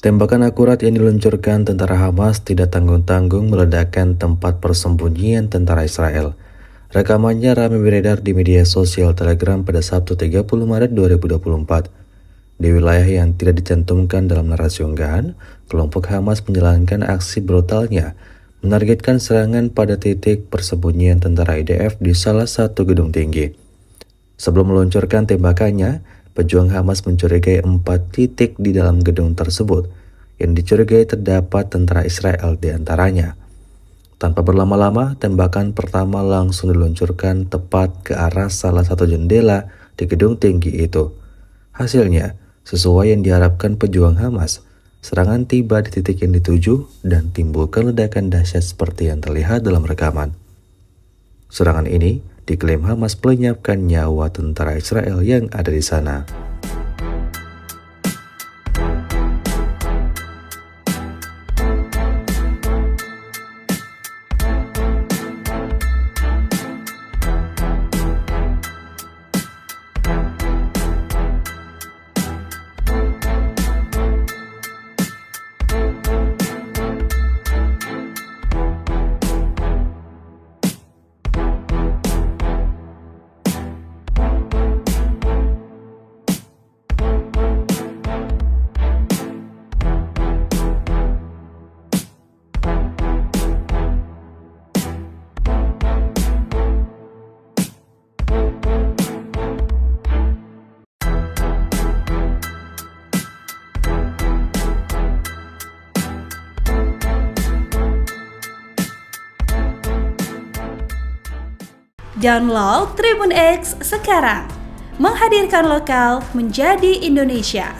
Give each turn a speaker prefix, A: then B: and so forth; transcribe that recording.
A: Tembakan akurat yang diluncurkan tentara Hamas tidak tanggung-tanggung meledakkan tempat persembunyian tentara Israel. Rekamannya ramai beredar di media sosial Telegram pada Sabtu 30 Maret 2024. Di wilayah yang tidak dicantumkan dalam narasi unggahan, kelompok Hamas menjalankan aksi brutalnya, menargetkan serangan pada titik persembunyian tentara IDF di salah satu gedung tinggi. Sebelum meluncurkan tembakannya, pejuang Hamas mencurigai 4 titik di dalam gedung tersebut yang dicurigai terdapat tentara Israel di antaranya. Tanpa berlama-lama, tembakan pertama langsung diluncurkan tepat ke arah salah satu jendela di gedung tinggi itu. Hasilnya, sesuai yang diharapkan pejuang Hamas, serangan tiba di titik yang dituju dan timbulkan ledakan dahsyat seperti yang terlihat dalam rekaman. Serangan ini diklaim Hamas melenyapkan nyawa tentara Israel yang ada di sana.
B: Download Tribun X sekarang, menghadirkan lokal menjadi Indonesia.